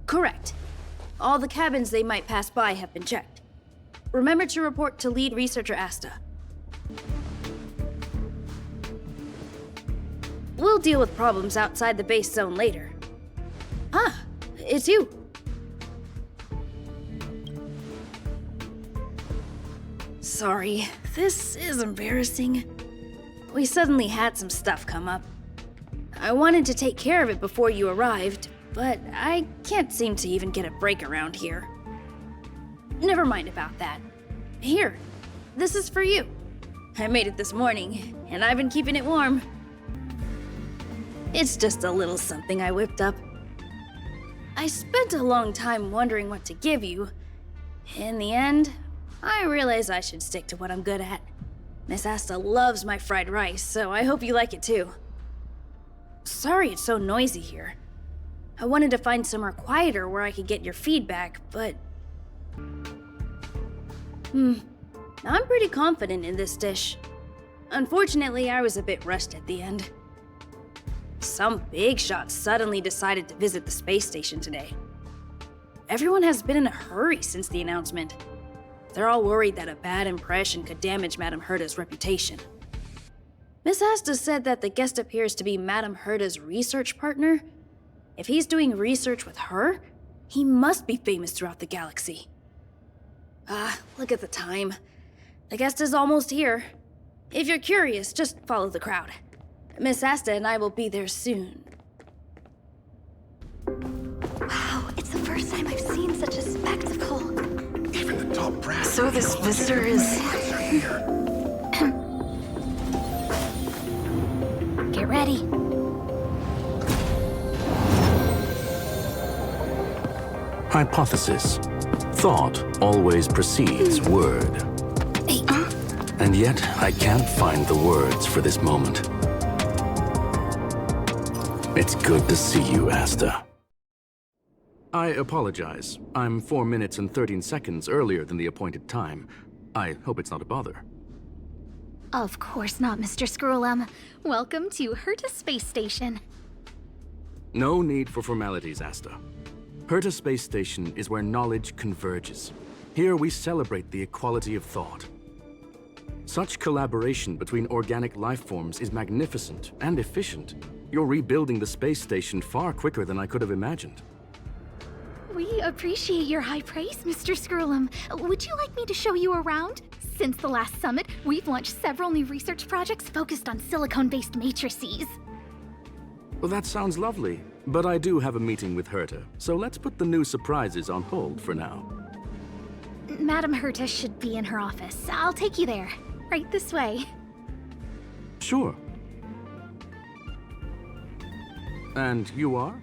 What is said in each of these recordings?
Correct. All the cabins they might pass by have been checked. Remember to report to lead researcher Asta. We'll deal with problems outside the base zone later. Ah, it's you. Sorry, this is embarrassing. We suddenly had some stuff come up. I wanted to take care of it before you arrived, but I can't seem to even get a break around here. Never mind about that. Here, this is for you. I made it this morning, and I've been keeping it warm. It's just a little something I whipped up. I spent a long time wondering what to give you. In the end, I realized I should stick to what I'm good at. Miss Asta loves my fried rice, so I hope you like it too. Sorry it's so noisy here. I wanted to find somewhere quieter where I could get your feedback, but... I'm pretty confident in this dish. Unfortunately, I was a bit rushed at the end. Some big shot suddenly decided to visit the space station today. Everyone has been in a hurry since the announcement. They're all worried that a bad impression could damage Madame Herta's reputation. Miss Asta said that the guest appears to be Madame Herta's research partner. If he's doing research with her, he must be famous throughout the galaxy. Look at the time. The guest is almost here. If you're curious, just follow the crowd. Miss Asta and I will be there soon. Wow, it's the first time I've seen such a spectacle. Even the top brass. So this visitor is... Get ready. Hypothesis. Thought always precedes word. Hey, And yet, I can't find the words for this moment. It's good to see you, Asta. I apologize. I'm 4 minutes and 13 seconds earlier than the appointed time. I hope it's not a bother. Of course not, Mr. Scrollum. Welcome to Herta Space Station. No need for formalities, Asta. Herta Space Station is where knowledge converges. Here we celebrate the equality of thought. Such collaboration between organic life forms is magnificent and efficient. You're rebuilding the space station far quicker than I could have imagined. We appreciate your high praise, Mr. Scrollum. Would you like me to show you around? Since the last summit, we've launched several new research projects focused on silicone-based matrices. Well, that sounds lovely, but I do have a meeting with Herta, so let's put the new surprises on hold for now. Madame Herta should be in her office. I'll take you there. Right this way. Sure. And you are?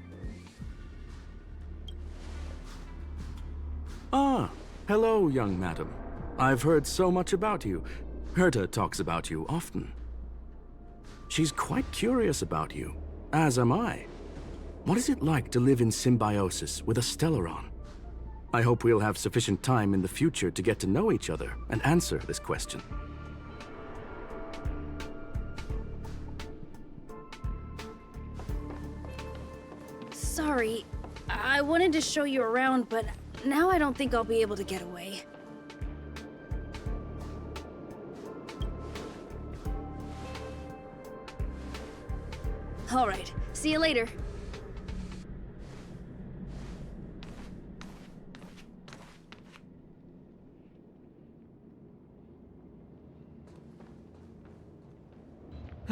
Ah, hello, young madam. I've heard so much about you. Herta talks about you often. She's quite curious about you, as am I. What is it like to live in symbiosis with a Stellaron? I hope we'll have sufficient time in the future to get to know each other and answer this question. Sorry, I wanted to show you around, but now I don't think I'll be able to get away. All right, see you later.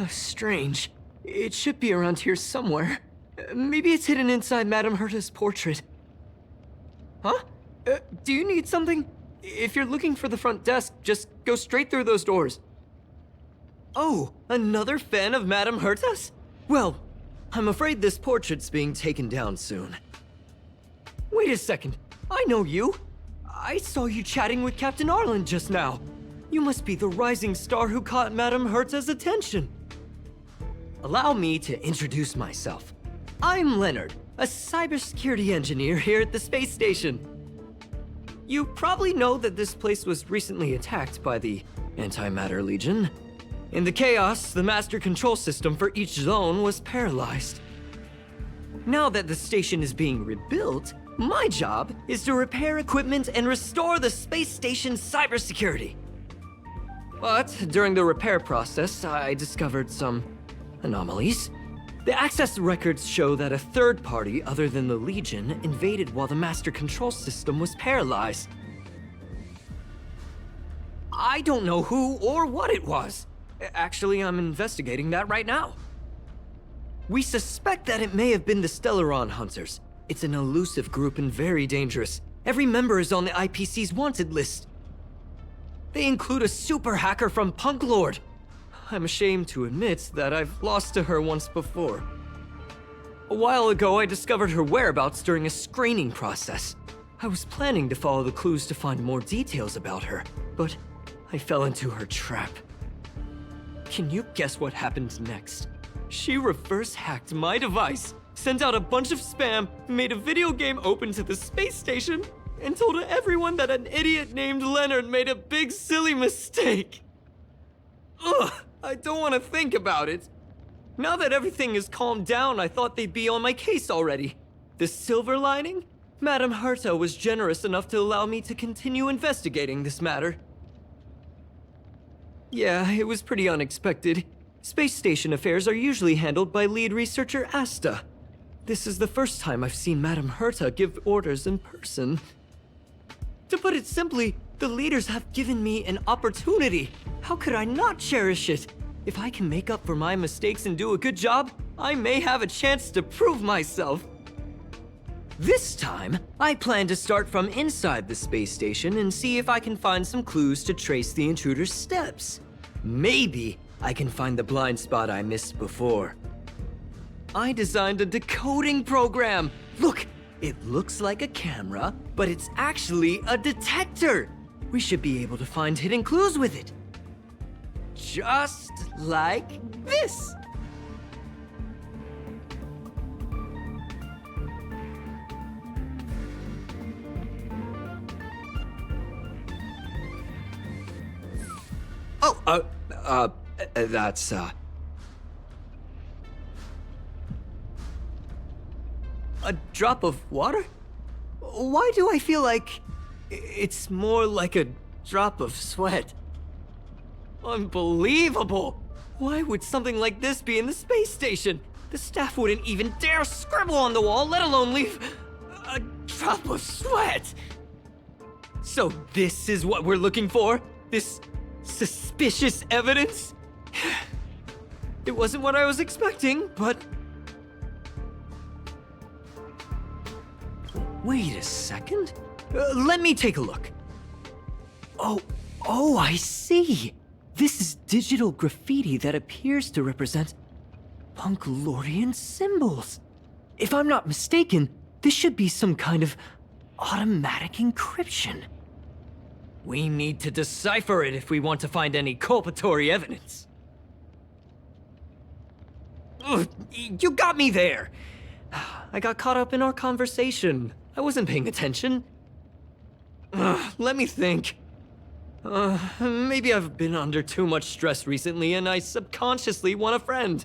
Strange. It should be around here somewhere. Maybe it's hidden inside Madame Herta's portrait. Huh? Do you need something? If you're looking for the front desk, just go straight through those doors. Oh, another fan of Madame Herta's? Well, I'm afraid this portrait's being taken down soon. Wait a second. I know you. I saw you chatting with Captain Arlen just now. You must be the rising star who caught Madame Herta's attention. Allow me to introduce myself. I'm Leonard, a cybersecurity engineer here at the space station. You probably know that this place was recently attacked by the Antimatter Legion. In the chaos, the master control system for each zone was paralyzed. Now that the station is being rebuilt, my job is to repair equipment and restore the space station's cybersecurity. But during the repair process, I discovered some anomalies. The access records show that a third party other than the Legion invaded while the master control system was paralyzed. I don't know who or what it was. Actually, I'm investigating that right now. We suspect that it may have been the Stellaron Hunters. It's an elusive group and very dangerous. Every member is on the IPC's wanted list. They include a super hacker from Punk Lord. I'm ashamed to admit that I've lost to her once before. A while ago, I discovered her whereabouts during a screening process. I was planning to follow the clues to find more details about her, but I fell into her trap. Can you guess what happened next? She reverse hacked my device, sent out a bunch of spam, made a video game open to the space station, and told everyone that an idiot named Leonard made a big silly mistake. Ugh, I don't want to think about it. Now that everything is calmed down, I thought they'd be on my case already. The silver lining? Madame Herta was generous enough to allow me to continue investigating this matter. Yeah, it was pretty unexpected. Space station affairs are usually handled by lead researcher Asta. This is the first time I've seen Madame Herta give orders in person. To put it simply, the leaders have given me an opportunity. How could I not cherish it? If I can make up for my mistakes and do a good job, I may have a chance to prove myself. This time, I plan to start from inside the space station and see if I can find some clues to trace the intruder's steps. Maybe I can find the blind spot I missed before. I designed a decoding program. Look, it looks like a camera, but it's actually a detector. We should be able to find hidden clues with it. Just like this. Oh, that's, a drop of water? Why do I feel like it's more like a drop of sweat? Unbelievable! Why would something like this be in the space station? The staff wouldn't even dare scribble on the wall, let alone leave a drop of sweat! So this is what we're looking for? This suspicious evidence? It wasn't what I was expecting, but... Wait a second. Let me take a look. Oh, I see. This is digital graffiti that appears to represent Punklorian symbols. If I'm not mistaken, this should be some kind of automatic encryption. We need to decipher it if we want to find any culpatory evidence. Ugh, you got me there. I got caught up in our conversation. I wasn't paying attention. Let me think. Maybe I've been under too much stress recently and I subconsciously want a friend.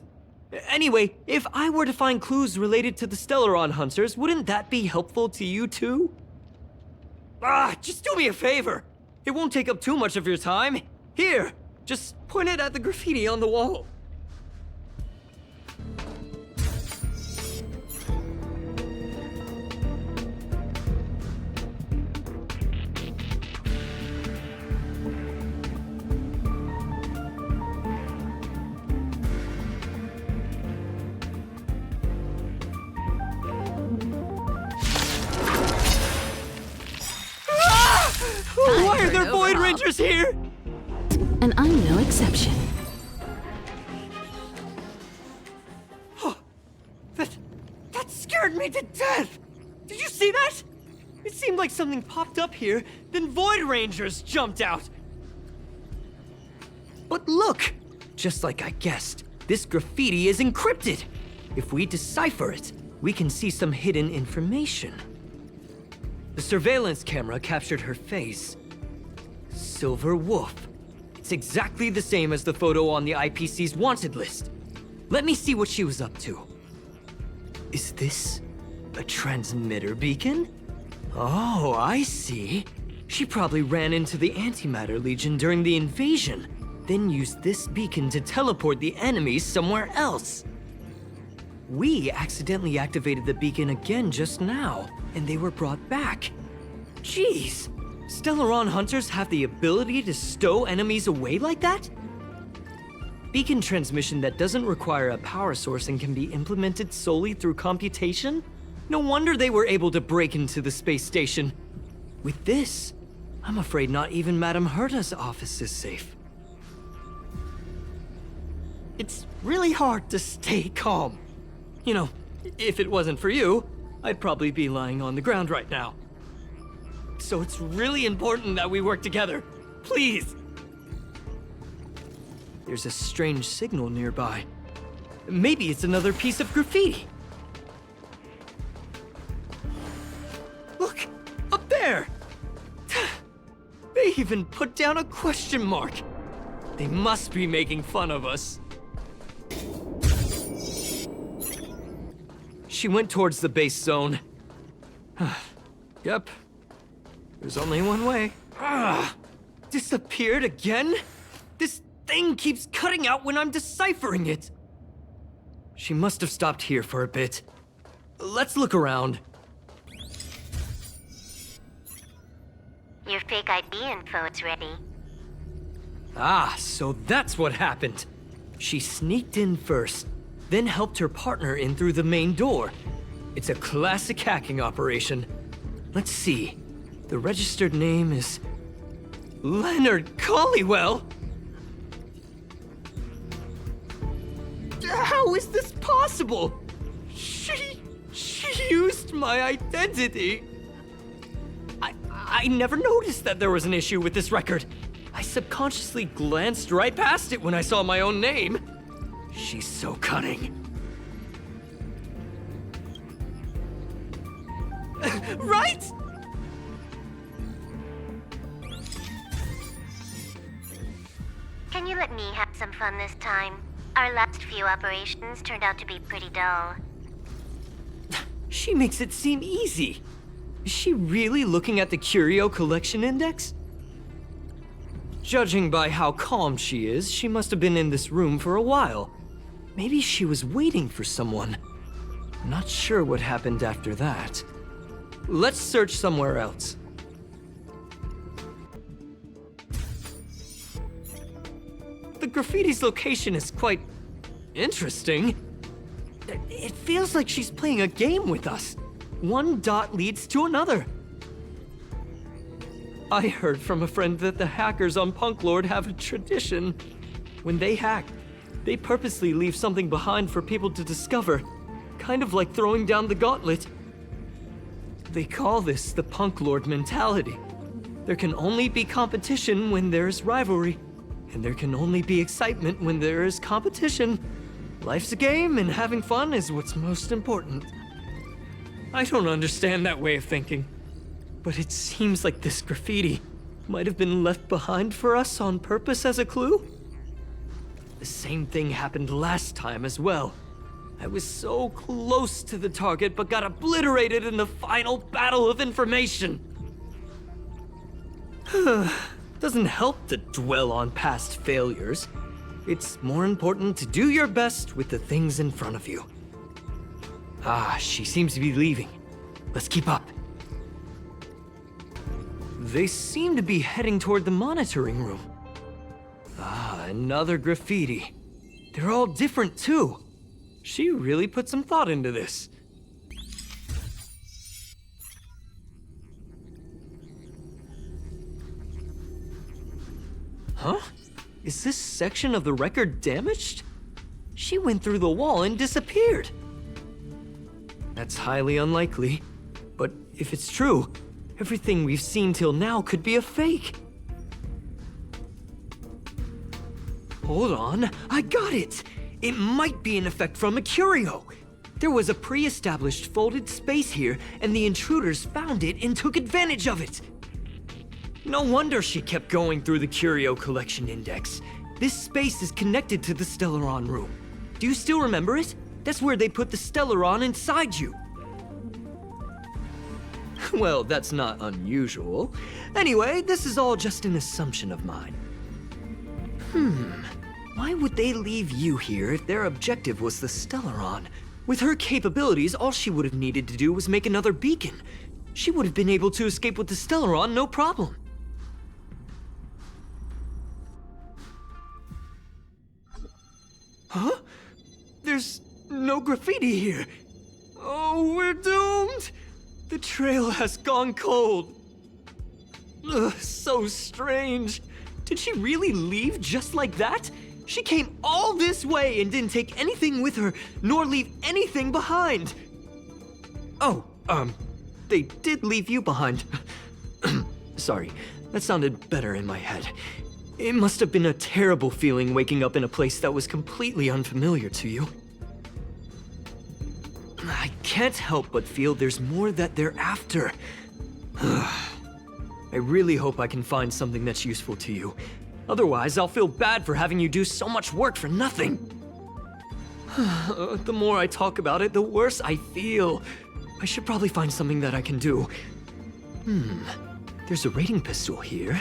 Anyway, if I were to find clues related to the Stellaron Hunters, wouldn't that be helpful to you too? Just do me a favor. It won't take up too much of your time. Here, just point it at the graffiti on the wall. Why are there Void Rangers here? And I'm no exception. That scared me to death! Did you see that? It seemed like something popped up here, then Void Rangers jumped out. But look! Just like I guessed, this graffiti is encrypted. If we decipher it, we can see some hidden information. The surveillance camera captured her face. Silver Wolf. It's exactly the same as the photo on the IPC's wanted list. Let me see what she was up to. Is this a transmitter beacon? Oh, I see. She probably ran into the Antimatter Legion during the invasion, then used this beacon to teleport the enemies somewhere else. We accidentally activated the beacon again just now, and they were brought back. Jeez, Stellaron hunters have the ability to stow enemies away like that? Beacon transmission that doesn't require a power source and can be implemented solely through computation? No wonder they were able to break into the space station. With this, I'm afraid not even Madame Herta's office is safe. It's really hard to stay calm. You know, if it wasn't for you, I'd probably be lying on the ground right now. So it's really important that we work together. Please! There's a strange signal nearby. Maybe it's another piece of graffiti. Look! Up there! They even put down a question mark. They must be making fun of us. She went towards the base zone. Yep. There's only one way. Disappeared again? This thing keeps cutting out when I'm deciphering it. She must have stopped here for a bit. Let's look around. Your fake ID info is ready. Ah, so that's what happened. She sneaked in first, then helped her partner in through the main door. It's a classic hacking operation. Let's see. The registered name is Leonard Collywell. How is this possible? She used my identity. I never noticed that there was an issue with this record. I subconsciously glanced right past it when I saw my own name. She's so cunning. Right? Can you let me have some fun this time? Our last few operations turned out to be pretty dull. She makes it seem easy. Is she really looking at the Curio Collection Index? Judging by how calm she is, she must have been in this room for a while. Maybe she was waiting for someone. Not sure what happened after that. Let's search somewhere else. The graffiti's location is quite interesting. It feels like she's playing a game with us. One dot leads to another. I heard from a friend that the hackers on Punk Lord have a tradition. When they hack, they purposely leave something behind for people to discover, kind of like throwing down the gauntlet. They call this the Punk Lord mentality. There can only be competition when there's rivalry, and there can only be excitement when there is competition. Life's a game, and having fun is what's most important. I don't understand that way of thinking, but it seems like this graffiti might have been left behind for us on purpose as a clue. The same thing happened last time as well. I was so close to the target, but got obliterated in the final battle of information. Doesn't help to dwell on past failures. It's more important to do your best with the things in front of you. Ah, she seems to be leaving. Let's keep up. They seem to be heading toward the monitoring room. Ah, another graffiti. They're all different too. She really put some thought into this. Huh? Is this section of the record damaged? She went through the wall and disappeared. That's highly unlikely. But if it's true, everything we've seen till now could be a fake. Hold on, I got it! It might be an effect from a curio. There was a pre-established folded space here, and the intruders found it and took advantage of it. No wonder she kept going through the Curio Collection Index. This space is connected to the Stellaron room. Do you still remember it? That's where they put the Stellaron inside you. Well, that's not unusual. Anyway, this is all just an assumption of mine. Why would they leave you here if their objective was the Stellaron? With her capabilities, all she would have needed to do was make another beacon. She would have been able to escape with the Stellaron, no problem. Huh? There's no graffiti here. Oh, we're doomed! The trail has gone cold. Ugh, so strange. Did she really leave just like that? She came all this way and didn't take anything with her, nor leave anything behind. Oh, they did leave you behind. Sorry, that sounded better in my head. It must have been a terrible feeling waking up in a place that was completely unfamiliar to you. I can't help but feel there's more that they're after. I really hope I can find something that's useful to you. Otherwise, I'll feel bad for having you do so much work for nothing. The more I talk about it, the worse I feel. I should probably find something that I can do. There's a rating pistol here.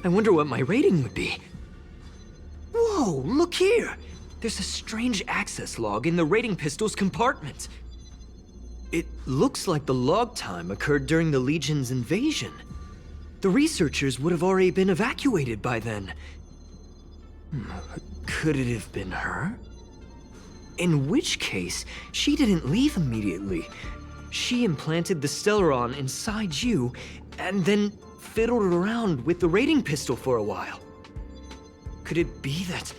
I wonder what my rating would be. Whoa, look here! There's a strange access log in the rating pistol's compartment. It looks like the log time occurred during the Legion's invasion. The researchers would have already been evacuated by then. Could it have been her? In which case, she didn't leave immediately. She implanted the Stellaron inside you, and then fiddled around with the rating pistol for a while. Could it be that...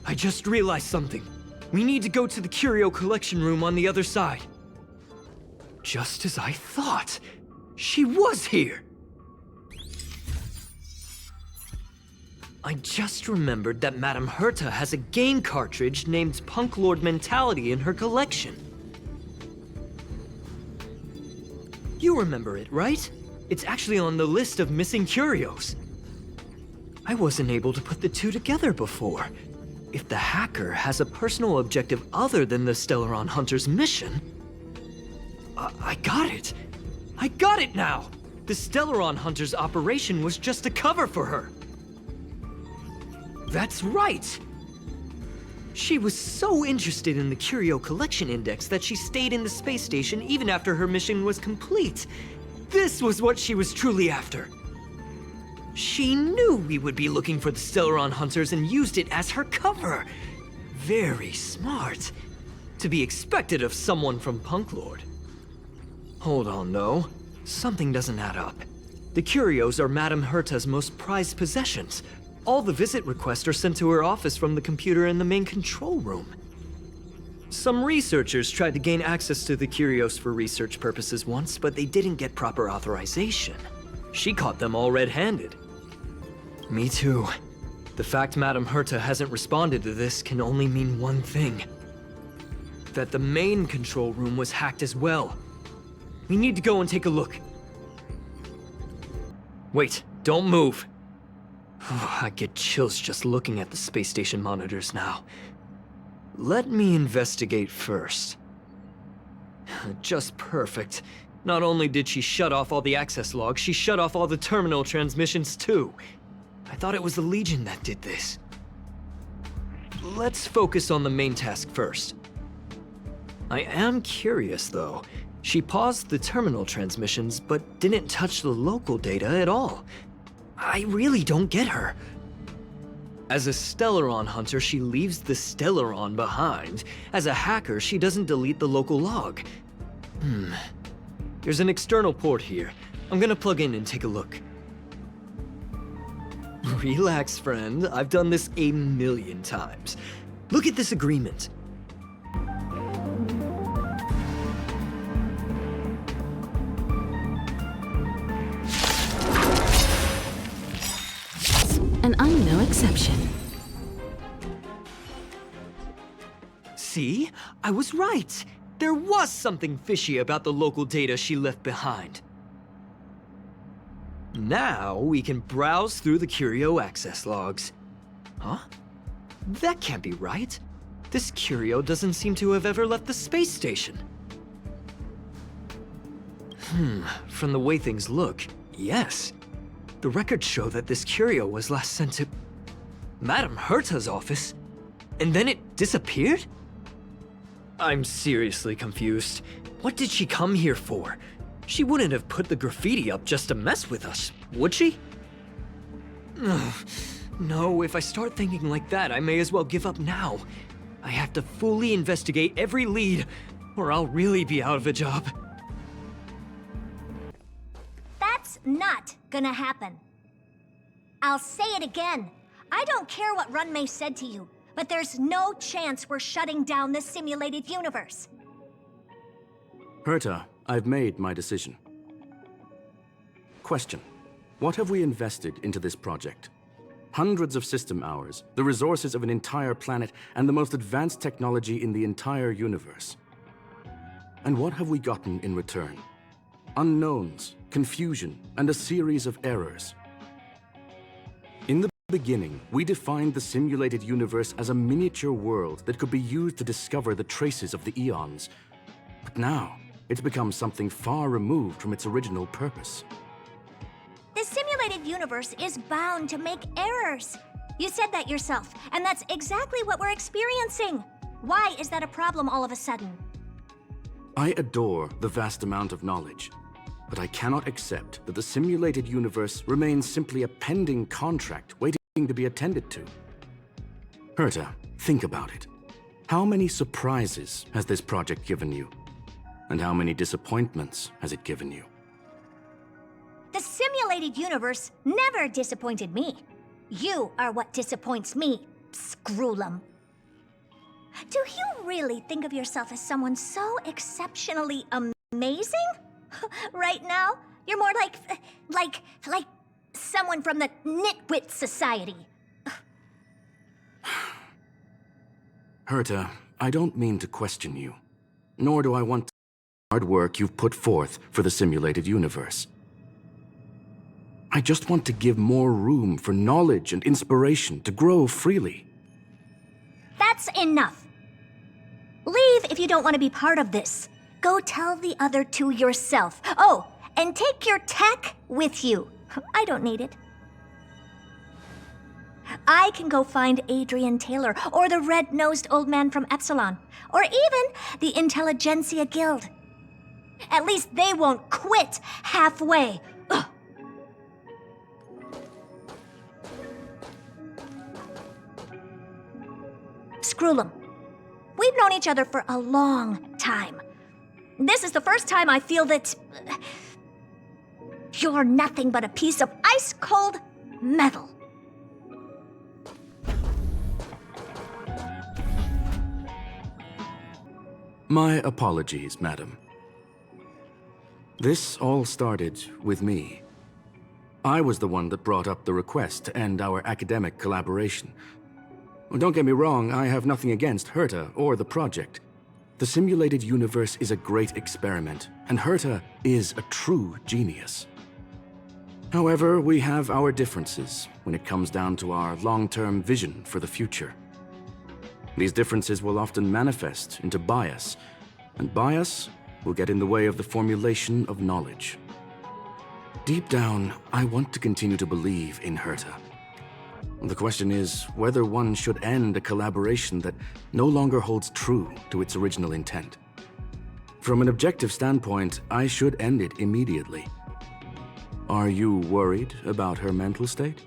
I just realized something. We need to go to the curio collection room on the other side. Just as I thought. She was here! I just remembered that Madame Herta has a game cartridge named Punk Lord Mentality in her collection. You remember it, right? It's actually on the list of missing curios. I wasn't able to put the two together before. If the hacker has a personal objective other than the Stellaron Hunter's mission... I got it! I got it now! The Stellaron Hunter's operation was just a cover for her! That's right! She was so interested in the Curio Collection Index that she stayed in the space station even after her mission was complete. This was what she was truly after. She knew we would be looking for the Stellaron Hunters and used it as her cover. Very smart. To be expected of someone from Punk Lord. Hold on, though. Something doesn't add up. The curios are Madame Herta's most prized possessions. All the visit requests are sent to her office from the computer in the main control room. Some researchers tried to gain access to the curios for research purposes once, but they didn't get proper authorization. She caught them all red-handed. Me too. The fact Madame Herta hasn't responded to this can only mean one thing. That the main control room was hacked as well. We need to go and take a look. Wait, don't move. I get chills just looking at the space station monitors now. Let me investigate first. Just perfect. Not only did she shut off all the access logs, she shut off all the terminal transmissions too. I thought it was the Legion that did this. Let's focus on the main task first. I am curious though. She paused the terminal transmissions, but didn't touch the local data at all. I really don't get her. As a Stellaron hunter, she leaves the Stellaron behind. As a hacker, she doesn't delete the local log. There's an external port here. I'm gonna plug in and take a look. Relax, friend. I've done this a million times. Look at this agreement. And I'm no exception. See? I was right. There was something fishy about the local data she left behind. Now we can browse through the Curio access logs. Huh? That can't be right. This curio doesn't seem to have ever left the space station. From the way things look, yes. The records show that this curio was last sent to Madame Herta's office, and then it disappeared? I'm seriously confused. What did she come here for? She wouldn't have put the graffiti up just to mess with us, would she? Ugh. No, if I start thinking like that, I may as well give up now. I have to fully investigate every lead, or I'll really be out of a job. That's not gonna happen. I'll say it again. I don't care what Runmei said to you, but there's no chance we're shutting down this simulated universe. Herta, I've made my decision. Question. What have we invested into this project? Hundreds of system hours, the resources of an entire planet, and the most advanced technology in the entire universe. And what have we gotten in return? Unknowns, confusion, and a series of errors. In the beginning, we defined the simulated universe as a miniature world that could be used to discover the traces of the eons. But now, it's become something far removed from its original purpose. The simulated universe is bound to make errors. You said that yourself, and that's exactly what we're experiencing. Why is that a problem all of a sudden? I adore the vast amount of knowledge, but I cannot accept that the simulated universe remains simply a pending contract waiting to be attended to. Herta, think about it. How many surprises has this project given you? And how many disappointments has it given you? The simulated universe never disappointed me. You are what disappoints me, Scroolum. Do you really think of yourself as someone so exceptionally amazing? Right now, you're more like someone from the Nitwit Society. Herta, I don't mean to question you, nor do I want the hard work you've put forth for the simulated universe. I just want to give more room for knowledge and inspiration to grow freely. That's enough. Leave if you don't want to be part of this. Go tell the other two yourself. Oh, and take your tech with you. I don't need it. I can go find Adrian Taylor, or the red-nosed old man from Epsilon, or even the Intelligentsia Guild. At least they won't quit halfway. Ugh. Scroolum, we've known each other for a long time. This is the first time I feel that you're nothing but a piece of ice-cold metal. My apologies, madam. This all started with me. I was the one that brought up the request to end our academic collaboration. Don't get me wrong, I have nothing against Herta or the project. The simulated universe is a great experiment, and Herta is a true genius. However, we have our differences when it comes down to our long-term vision for the future. These differences will often manifest into bias, and bias will get in the way of the formulation of knowledge. Deep down, I want to continue to believe in Herta. The question is whether one should end a collaboration that no longer holds true to its original intent. From an objective standpoint, I should end it immediately. Are you worried about her mental state?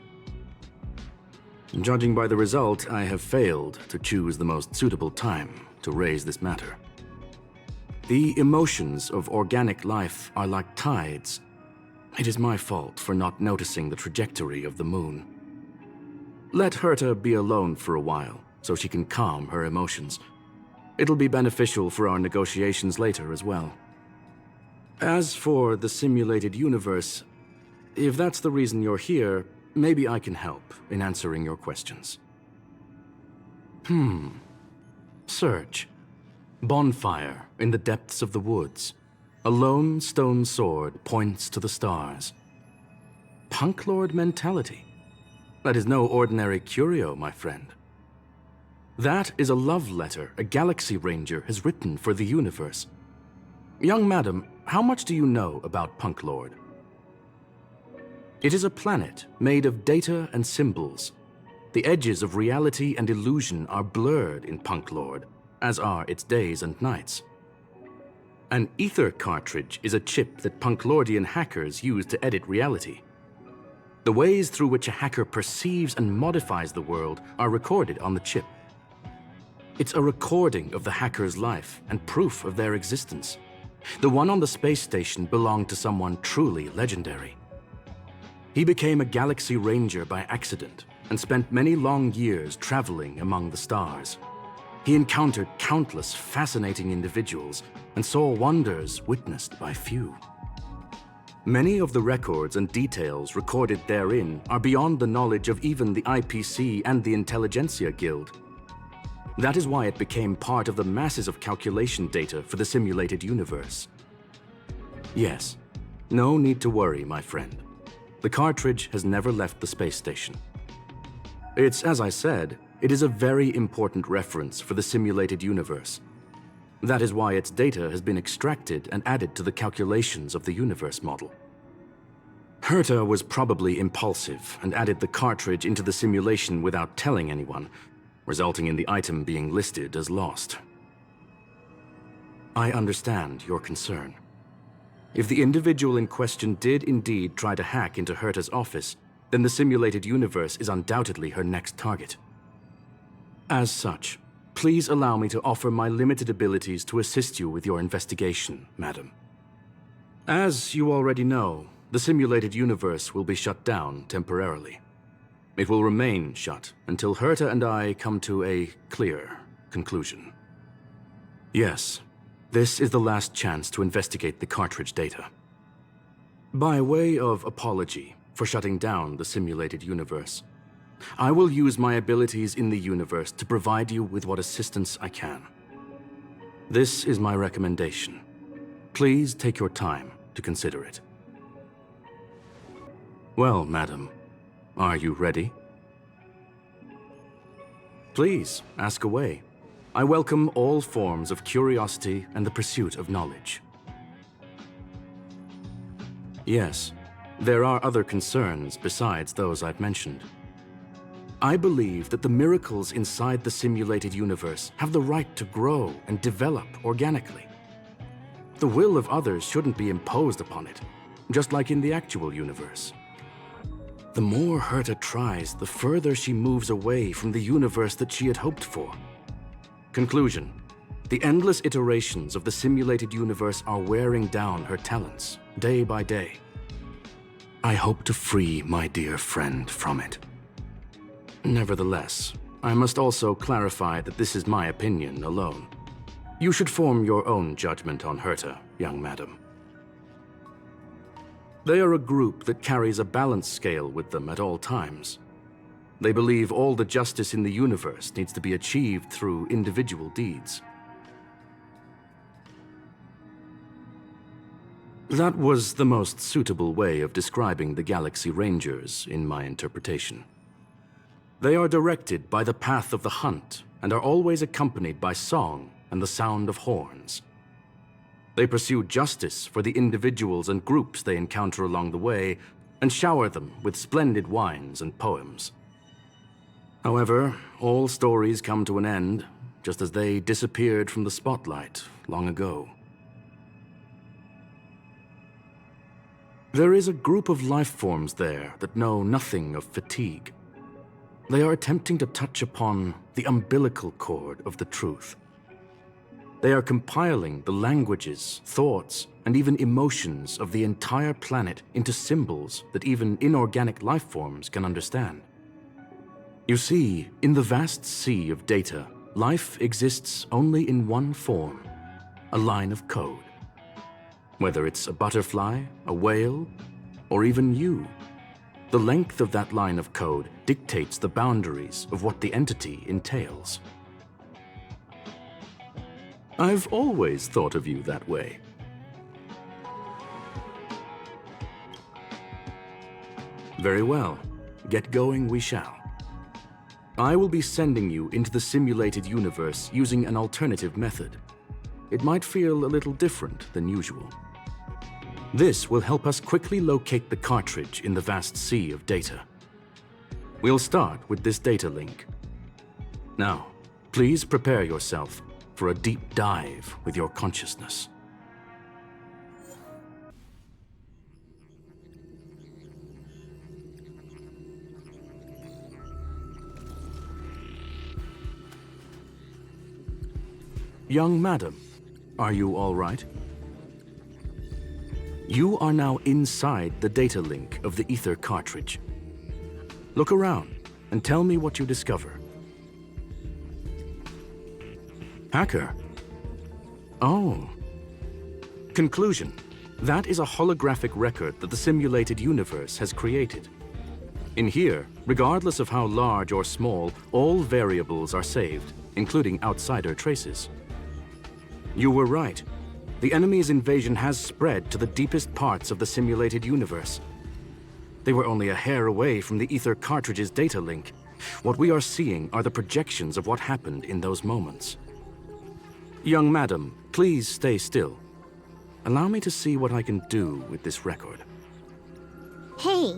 Judging by the result, I have failed to choose the most suitable time to raise this matter. The emotions of organic life are like tides. It is my fault for not noticing the trajectory of the moon. Let Herta be alone for a while, so she can calm her emotions. It'll be beneficial for our negotiations later as well. As for the simulated universe, if that's the reason you're here, maybe I can help in answering your questions. Search. Bonfire in the depths of the woods. A lone stone sword points to the stars. Punk Lord mentality. That is no ordinary curio, my friend. That is a love letter a Galaxy Ranger has written for the universe. Young madam, how much do you know about Punk Lord? It is a planet made of data and symbols. The edges of reality and illusion are blurred in Punk Lord, as are its days and nights. An ether cartridge is a chip that Punklordian hackers use to edit reality. The ways through which a hacker perceives and modifies the world are recorded on the chip. It's a recording of the hacker's life and proof of their existence. The one on the space station belonged to someone truly legendary. He became a Galaxy Ranger by accident and spent many long years traveling among the stars. He encountered countless fascinating individuals and saw wonders witnessed by few. Many of the records and details recorded therein are beyond the knowledge of even the IPC and the Intelligentsia Guild. That is why it became part of the masses of calculation data for the simulated universe. Yes, no need to worry, my friend. The cartridge has never left the space station. It's, as I said, it is a very important reference for the simulated universe. That is why its data has been extracted and added to the calculations of the universe model. Herta was probably impulsive and added the cartridge into the simulation without telling anyone, resulting in the item being listed as lost. I understand your concern. If the individual in question did indeed try to hack into Herta's office, then the simulated universe is undoubtedly her next target. As such, please allow me to offer my limited abilities to assist you with your investigation, madam. As you already know, the simulated universe will be shut down temporarily. It will remain shut until Herta and I come to a clear conclusion. Yes, this is the last chance to investigate the cartridge data. By way of apology for shutting down the simulated universe, I will use my abilities in the universe to provide you with what assistance I can. This is my recommendation. Please take your time to consider it. Well, madam, are you ready? Please, ask away. I welcome all forms of curiosity and the pursuit of knowledge. Yes, there are other concerns besides those I've mentioned. I believe that the miracles inside the simulated universe have the right to grow and develop organically. The will of others shouldn't be imposed upon it, just like in the actual universe. The more Herta tries, the further she moves away from the universe that she had hoped for. Conclusion: the endless iterations of the simulated universe are wearing down her talents, day by day. I hope to free my dear friend from it. Nevertheless, I must also clarify that this is my opinion alone. You should form your own judgment on Herta, young madam. They are a group that carries a balance scale with them at all times. They believe all the justice in the universe needs to be achieved through individual deeds. That was the most suitable way of describing the Galaxy Rangers, in my interpretation. They are directed by the path of the hunt and are always accompanied by song and the sound of horns. They pursue justice for the individuals and groups they encounter along the way and shower them with splendid wines and poems. However, all stories come to an end, just as they disappeared from the spotlight long ago. There is a group of life forms there that know nothing of fatigue. They are attempting to touch upon the umbilical cord of the truth. They are compiling the languages, thoughts, and even emotions of the entire planet into symbols that even inorganic life forms can understand. You see, in the vast sea of data, life exists only in one form: a line of code. Whether it's a butterfly, a whale, or even you, the length of that line of code dictates the boundaries of what the entity entails. I've always thought of you that way. Very well. Get going we shall. I will be sending you into the simulated universe using an alternative method. It might feel a little different than usual. This will help us quickly locate the cartridge in the vast sea of data. We'll start with this data link. Now, please prepare yourself for a deep dive with your consciousness. Young madam, are you all right? You are now inside the data link of the ether cartridge. Look around and tell me what you discover. Hacker? Oh. Conclusion. That is a holographic record that the simulated universe has created. In here, regardless of how large or small, all variables are saved, including outsider traces. You were right. The enemy's invasion has spread to the deepest parts of the simulated universe. They were only a hair away from the ether cartridge's data link. What we are seeing are the projections of what happened in those moments. Young madam, please stay still. Allow me to see what I can do with this record. Hey,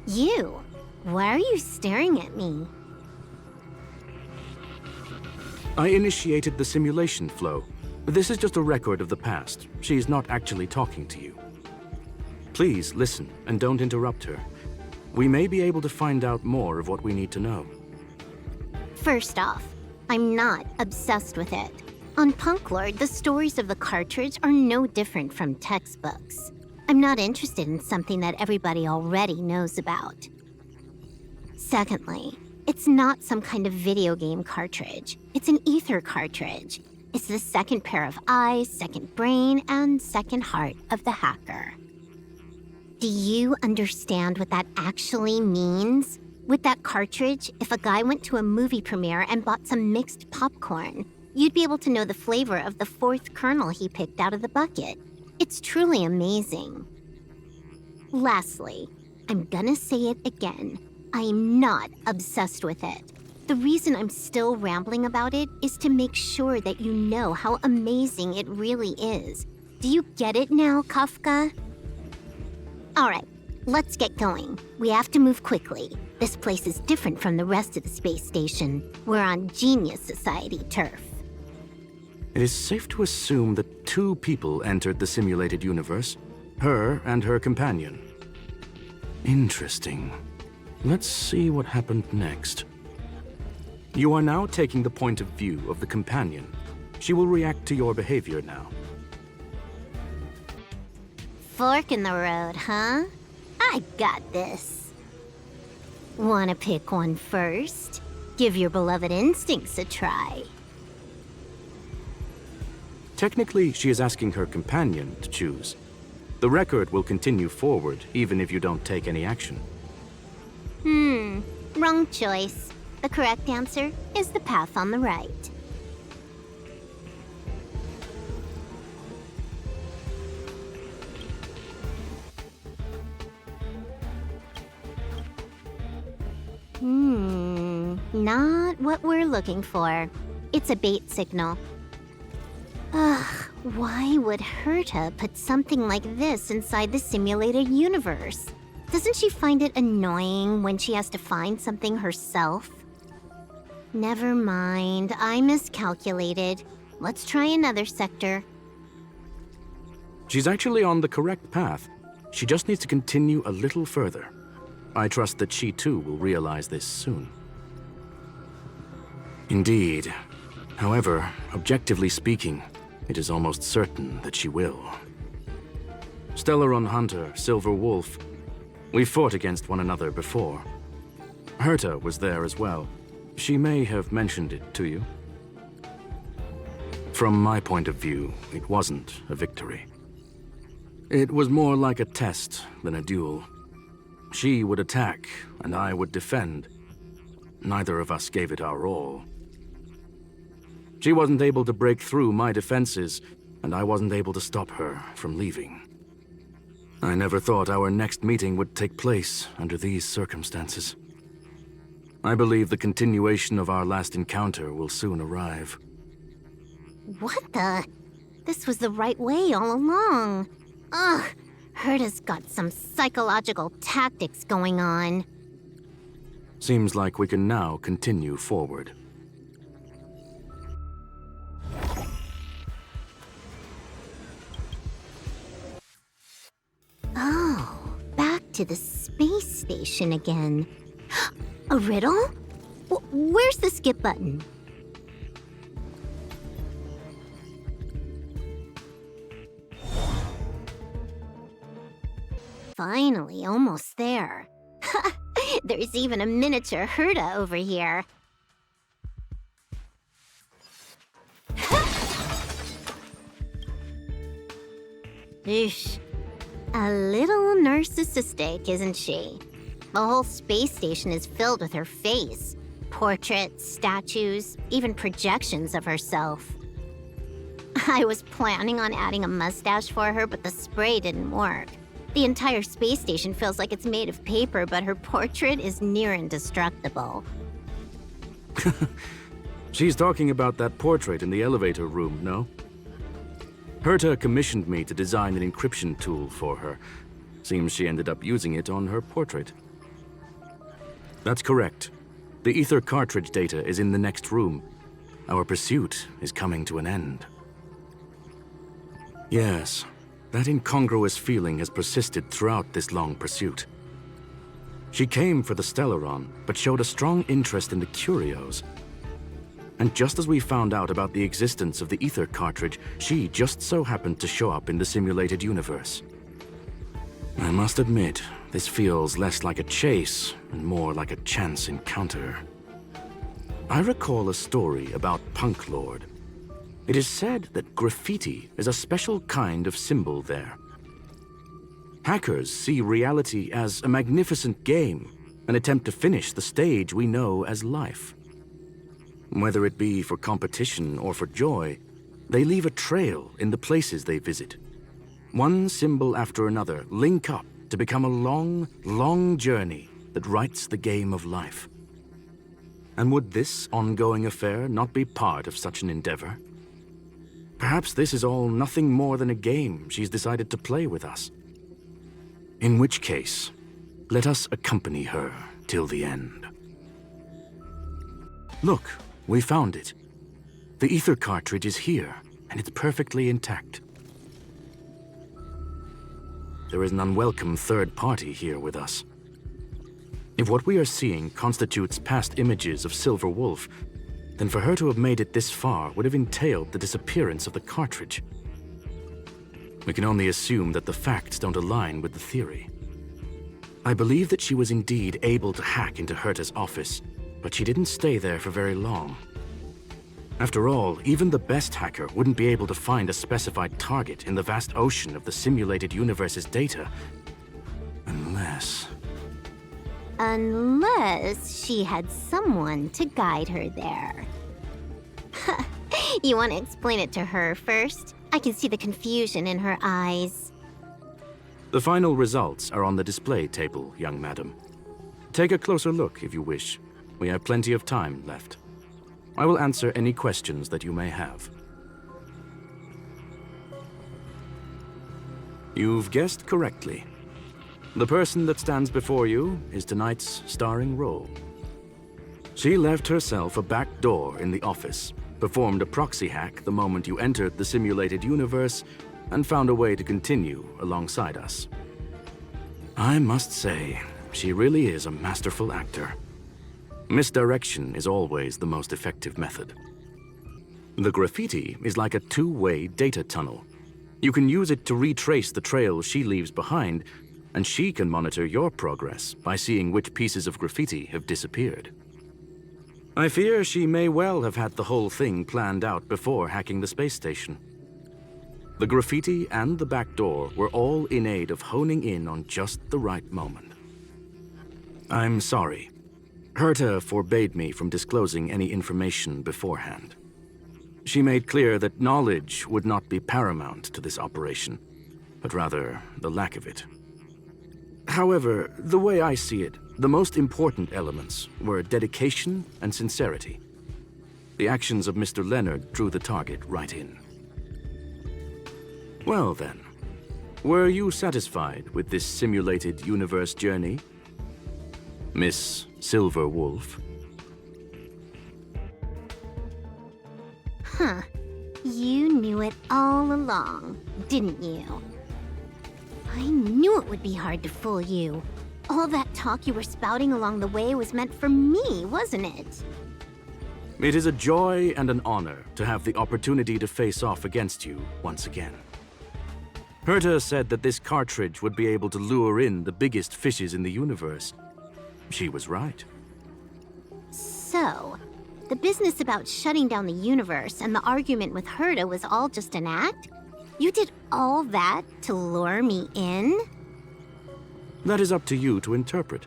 you! Why are you staring at me? I initiated the simulation flow. This is just a record of the past. She's not actually talking to you. Please listen and don't interrupt her. We may be able to find out more of what we need to know. First off, I'm not obsessed with it. On Punklord, the stories of the cartridge are no different from textbooks. I'm not interested in something that everybody already knows about. Secondly, it's not some kind of video game cartridge. It's an ether cartridge. It's the second pair of eyes, second brain, and second heart of the hacker. Do you understand what that actually means? With that cartridge, if a guy went to a movie premiere and bought some mixed popcorn, you'd be able to know the flavor of the fourth kernel he picked out of the bucket. It's truly amazing. Lastly, I'm gonna say it again. I'm not obsessed with it. The reason I'm still rambling about it is to make sure that you know how amazing it really is. Do you get it now, Kafka? All right, let's get going. We have to move quickly. This place is different from the rest of the space station. We're on Genius Society turf. It is safe to assume that 2 people entered the simulated universe, her and her companion. Interesting. Let's see what happened next. You are now taking the point of view of the companion. She will react to your behavior now. Fork in the road, huh? I got this. Wanna pick one first? Give your beloved instincts a try. Technically, she is asking her companion to choose. The record will continue forward, even if you don't take any action. Wrong choice. The correct answer is the path on the right. Not what we're looking for. It's a bait signal. Ugh, why would Herta put something like this inside the simulated universe? Doesn't she find it annoying when she has to find something herself? Never mind, I miscalculated. Let's try another sector. She's actually on the correct path. She just needs to continue a little further. I trust that she too will realize this soon. Indeed. However, objectively speaking, it is almost certain that she will. Stellaron Hunter, Silver Wolf. We fought against one another before. Herta was there as well. She may have mentioned it to you. From my point of view, it wasn't a victory. It was more like a test than a duel. She would attack, and I would defend. Neither of us gave it our all. She wasn't able to break through my defenses, and I wasn't able to stop her from leaving. I never thought our next meeting would take place under these circumstances. I believe the continuation of our last encounter will soon arrive. What the? This was the right way all along. Ugh, Herta's got some psychological tactics going on. Seems like we can now continue forward. Oh, back to the space station again. A riddle? Where's the skip button? Finally, almost there. There's even a miniature Herta over here. Eesh. A little narcissistic, isn't she? The whole space station is filled with her face. Portraits, statues, even projections of herself. I was planning on adding a mustache for her, but the spray didn't work. The entire space station feels like it's made of paper, but her portrait is near indestructible. She's talking about that portrait in the elevator room, no? Herta commissioned me to design an encryption tool for her. Seems she ended up using it on her portrait. That's correct. The ether cartridge data is in the next room. Our pursuit is coming to an end. Yes, that incongruous feeling has persisted throughout this long pursuit. She came for the Stellaron, but showed a strong interest in the curios. And just as we found out about the existence of the ether cartridge, she just so happened to show up in the simulated universe. I must admit, this feels less like a chase and more like a chance encounter. I recall a story about Punk Lord. It is said that graffiti is a special kind of symbol there. Hackers see reality as a magnificent game, an attempt to finish the stage we know as life. Whether it be for competition or for joy, they leave a trail in the places they visit. One symbol after another link up to become a long, long journey that writes the game of life. And would this ongoing affair not be part of such an endeavor? Perhaps this is all nothing more than a game she's decided to play with us. In which case, let us accompany her till the end. Look, we found it. The ether cartridge is here, and it's perfectly intact. There is an unwelcome third party here with us. If what we are seeing constitutes past images of Silver Wolf, then for her to have made it this far would have entailed the disappearance of the cartridge. We can only assume that the facts don't align with the theory. I believe that she was indeed able to hack into Herta's office, but she didn't stay there for very long. After all, even the best hacker wouldn't be able to find a specified target in the vast ocean of the simulated universe's data. Unless she had someone to guide her there. You want to explain it to her first? I can see the confusion in her eyes. The final results are on the display table, young madam. Take a closer look if you wish. We have plenty of time left. I will answer any questions that you may have. You've guessed correctly. The person that stands before you is tonight's starring role. She left herself a back door in the office, performed a proxy hack the moment you entered the simulated universe, and found a way to continue alongside us. I must say, she really is a masterful actor. Misdirection is always the most effective method. The graffiti is like a two-way data tunnel. You can use it to retrace the trail she leaves behind, and she can monitor your progress by seeing which pieces of graffiti have disappeared. I fear she may well have had the whole thing planned out before hacking the space station. The graffiti and the back door were all in aid of honing in on just the right moment. I'm sorry. Herta forbade me from disclosing any information beforehand. She made clear that knowledge would not be paramount to this operation, but rather the lack of it. However, the way I see it, The most important elements were dedication and sincerity. The actions of Mr. Leonard drew the target right in. Well then, were you satisfied with this simulated universe journey, Miss Silver Wolf? Huh. You knew it all along, didn't you? I knew it would be hard to fool you. All that talk you were spouting along the way was meant for me, wasn't it? It is a joy and an honor to have the opportunity to face off against you once again. Herta said that this cartridge would be able to lure in the biggest fishes in the universe. She was right. So, the business about shutting down the universe and the argument with Herta was all just an act? You did all that to lure me in? That is up to you to interpret.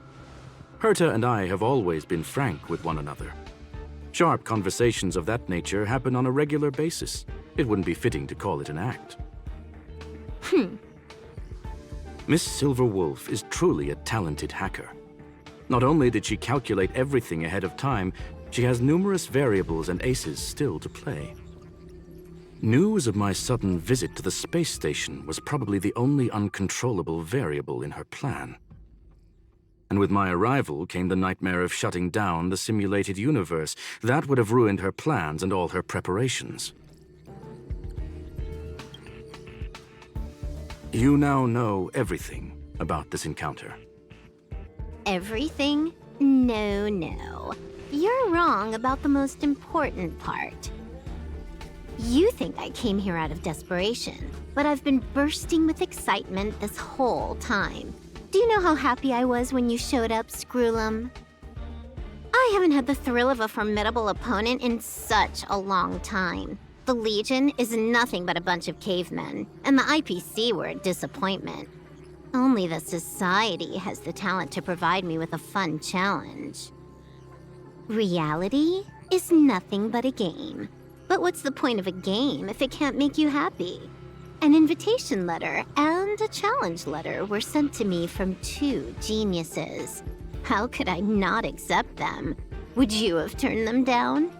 Herta and I have always been frank with one another. Sharp conversations of that nature happen on a regular basis. It wouldn't be fitting to call it an act. Miss Silver Wolf is truly a talented hacker. Not only did she calculate everything ahead of time, she has numerous variables and aces still to play. News of my sudden visit to the space station was probably the only uncontrollable variable in her plan. And with my arrival came the nightmare of shutting down the simulated universe. That would have ruined her plans and all her preparations. You now know everything about this encounter. Everything? No. You're wrong about the most important part. You think I came here out of desperation, but I've been bursting with excitement this whole time. Do you know how happy I was when you showed up, Screwlum? I haven't had the thrill of a formidable opponent in such a long time. The Legion is nothing but a bunch of cavemen, and the IPC were a disappointment. Only the Society has the talent to provide me with a fun challenge. Reality is nothing but a game. But what's the point of a game if it can't make you happy? An invitation letter and a challenge letter were sent to me from two geniuses. How could I not accept them? Would you have turned them down?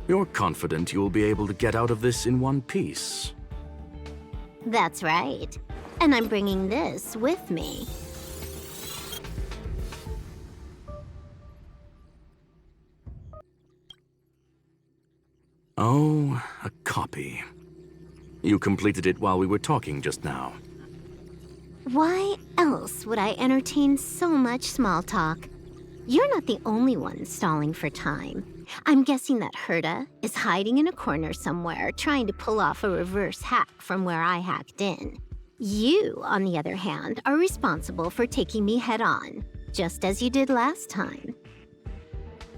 You're confident you'll be able to get out of this in one piece. That's right. And I'm bringing this with me. Oh, a copy. You completed it while we were talking just now. Why else would I entertain so much small talk? You're not the only one stalling for time. I'm guessing that Herta is hiding in a corner somewhere, trying to pull off a reverse hack from where I hacked in. You, on the other hand, are responsible for taking me head-on, just as you did last time.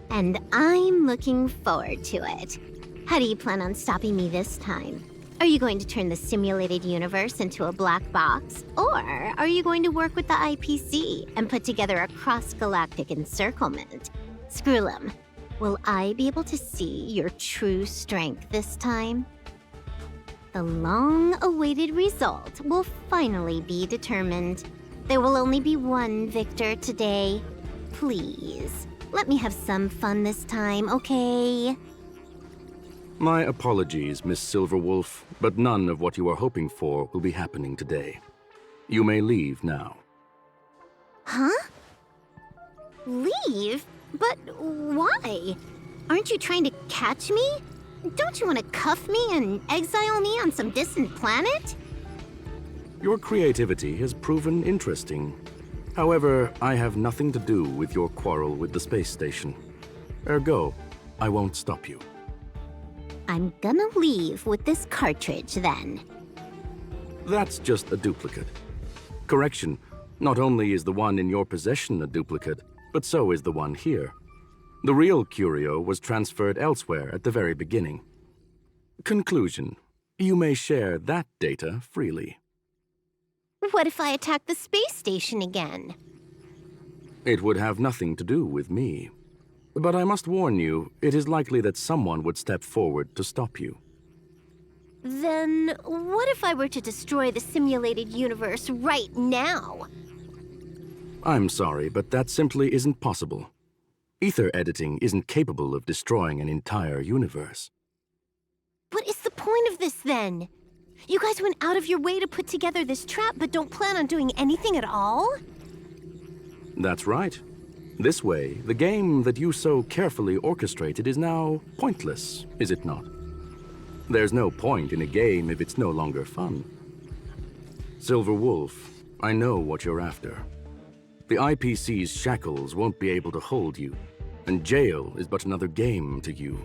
And I'm looking forward to it. How do you plan on stopping me this time? Are you going to turn the simulated universe into a black box? Or are you going to work with the IPC and put together a cross-galactic encirclement? Screwlum, will I be able to see your true strength this time? The long-awaited result will finally be determined. There will only be one victor today. Please, let me have some fun this time, okay? My apologies, Miss Silverwolf, but none of what you are hoping for will be happening today. You may leave now. Huh? Leave? But why? Aren't you trying to catch me? Don't you want to cuff me and exile me on some distant planet? Your creativity has proven interesting. However, I have nothing to do with your quarrel with the space station. Ergo, I won't stop you. I'm gonna leave with this cartridge then. That's just a duplicate. Correction, not only is the one in your possession a duplicate, but so is the one here. The real curio was transferred elsewhere at the very beginning. Conclusion, you may share that data freely. What if I attack the space station again? It would have nothing to do with me. But I must warn you, it is likely that someone would step forward to stop you. Then what if I were to destroy the simulated universe right now? I'm sorry, but that simply isn't possible. Ether editing isn't capable of destroying an entire universe. What is the point of this then? You guys went out of your way to put together this trap, but don't plan on doing anything at all? That's right. This way, the game that you so carefully orchestrated is now pointless, is it not? There's no point in a game if it's no longer fun. Silver Wolf, I know what you're after. The IPC's shackles won't be able to hold you, and jail is but another game to you.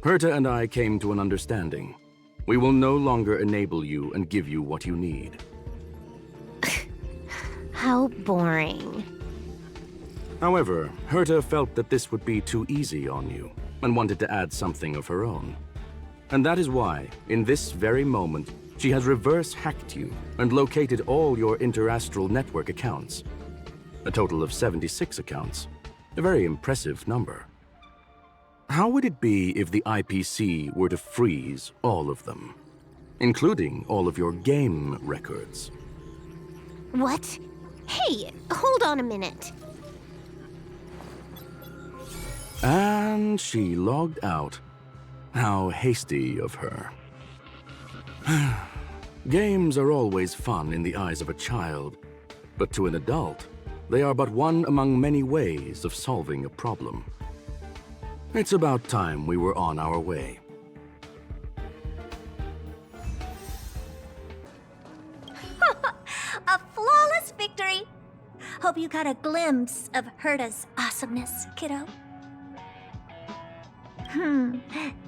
Herta and I came to an understanding. We will no longer enable you and give you what you need. How boring. However, Herta felt that this would be too easy on you, and wanted to add something of her own. And that is why, in this very moment, she has reverse-hacked you and located all your interastral network accounts. A total of 76 accounts. A very impressive number. How would it be if the IPC were to freeze all of them, including all of your game records? What? Hey, hold on a minute. And she logged out. How hasty of her. Games are always fun in the eyes of a child, but to an adult, they are but one among many ways of solving a problem. It's about time we were on our way. A flawless victory! Hope you got a glimpse of Herta's awesomeness, kiddo.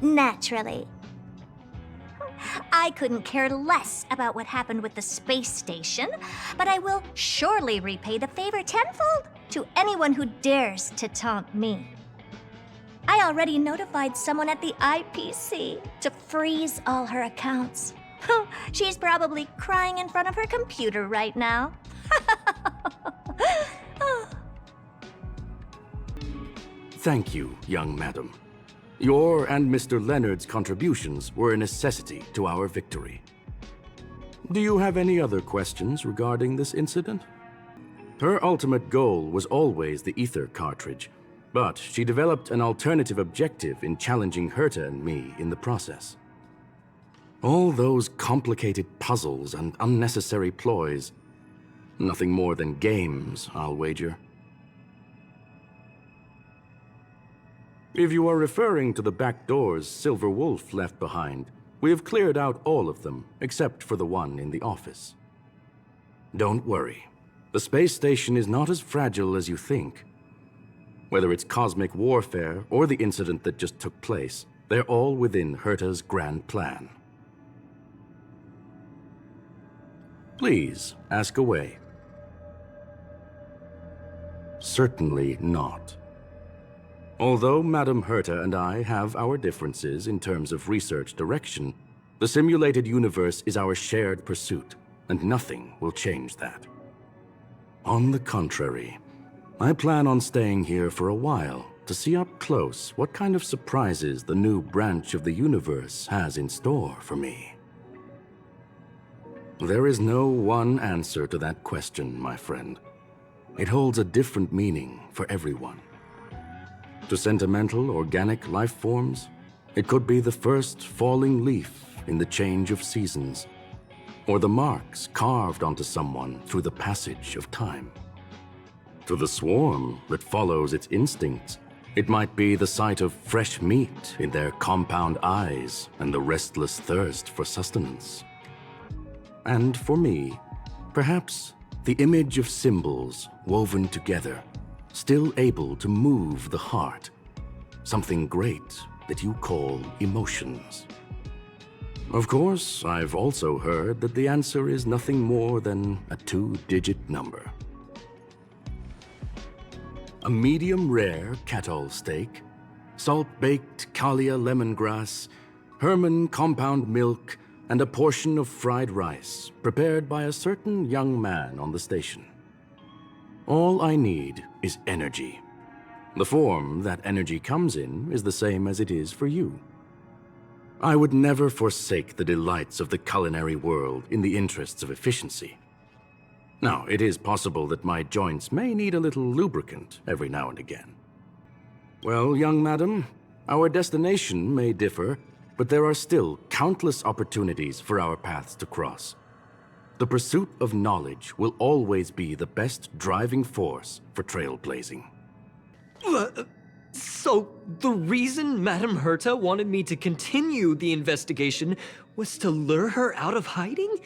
Naturally. I couldn't care less about what happened with the space station, but I will surely repay the favor tenfold to anyone who dares to taunt me. I already notified someone at the IPC to freeze all her accounts. She's probably crying in front of her computer right now. Thank you, young madam. Your and Mr. Leonard's contributions were a necessity to our victory. Do you have any other questions regarding this incident? Her ultimate goal was always the ether cartridge, but she developed an alternative objective in challenging Herta and me in the process. All those complicated puzzles and unnecessary ploys, nothing more than games, I'll wager. If you are referring to the back doors Silver Wolf left behind, we have cleared out all of them, except for the one in the office. Don't worry. The space station is not as fragile as you think. Whether it's cosmic warfare or the incident that just took place, they're all within Herta's grand plan. Please, ask away. Certainly not. Although Madame Herta and I have our differences in terms of research direction, the simulated universe is our shared pursuit, and nothing will change that. On the contrary, I plan on staying here for a while to see up close what kind of surprises the new branch of the universe has in store for me. There is no one answer to that question, my friend. It holds a different meaning for everyone. To sentimental, organic life forms, it could be the first falling leaf in the change of seasons, or the marks carved onto someone through the passage of time. To the swarm that follows its instincts, it might be the sight of fresh meat in their compound eyes and the restless thirst for sustenance. And for me, perhaps the image of symbols woven together, still able to move the heart, something great that you call emotions. Of course, I've also heard that the answer is nothing more than a 2-digit number. A medium rare cattle steak, salt-baked Kalia lemongrass, Herman compound milk, and a portion of fried rice prepared by a certain young man on the station. All I need is energy. The form that energy comes in is the same as it is for you. I would never forsake the delights of the culinary world in the interests of efficiency. Now, it is possible that my joints may need a little lubricant every now and again. Well, young madam, our destination may differ, but there are still countless opportunities for our paths to cross. The pursuit of knowledge will always be the best driving force for trailblazing. So, the reason Madame Herta wanted me to continue the investigation was to lure her out of hiding?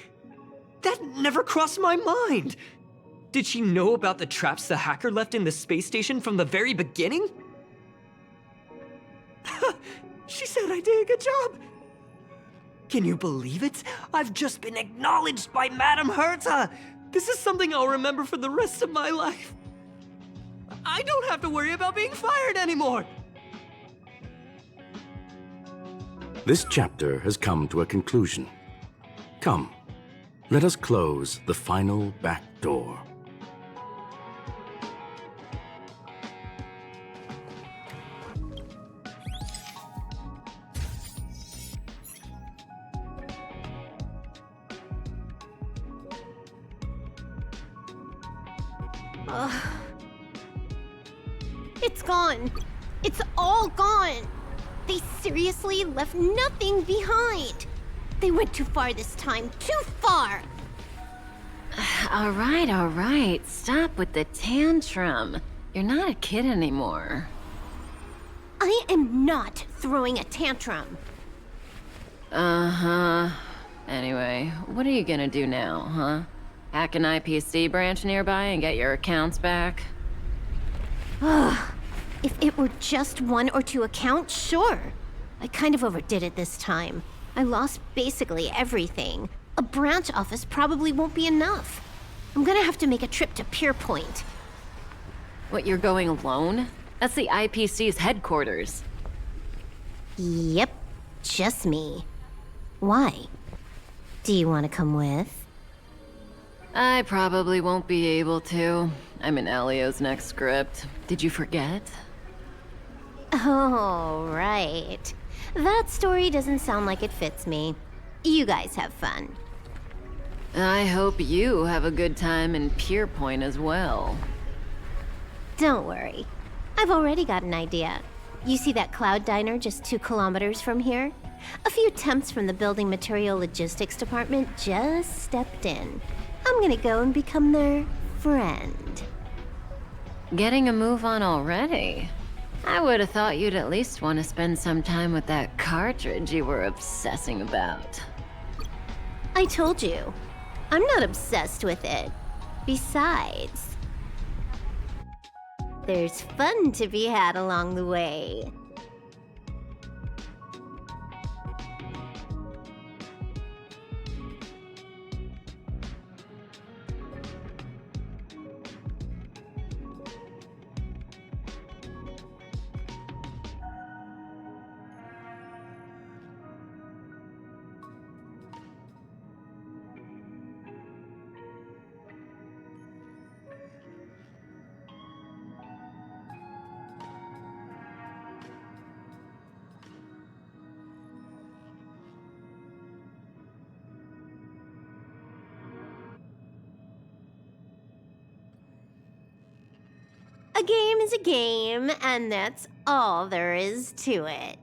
That never crossed my mind! Did she know about the traps the hacker left in the space station from the very beginning? She said I did a good job! Can you believe it? I've just been acknowledged by Madame Herta! This is something I'll remember for the rest of my life. I don't have to worry about being fired anymore! This chapter has come to a conclusion. Come, let us close the final back door. It's gone. It's all gone. They seriously left nothing behind. They went too far this time. Too far. All right. Stop with the tantrum. You're not a kid anymore. I am not throwing a tantrum. Uh-huh. Anyway, what are you gonna do now, huh? Hack an IPC branch nearby and get your accounts back? If it were just 1 or 2 accounts, sure. I kind of overdid it this time. I lost basically everything. A branch office probably won't be enough. I'm gonna have to make a trip to Pierpoint. What, you're going alone? That's the IPC's headquarters. Yep, just me. Why? Do you want to come with? I probably won't be able to. I'm in Elio's next script. Did you forget? Oh, right. That story doesn't sound like it fits me. You guys have fun. I hope you have a good time in Pierpoint as well. Don't worry. I've already got an idea. You see that cloud diner just 2 kilometers from here? A few temps from the building material logistics department just stepped in. I'm gonna go and become their friend. Getting a move on already? I would have thought you'd at least want to spend some time with that cartridge you were obsessing about. I told you. I'm not obsessed with it. Besides, there's fun to be had along the way. A game is a game, and that's all there is to it.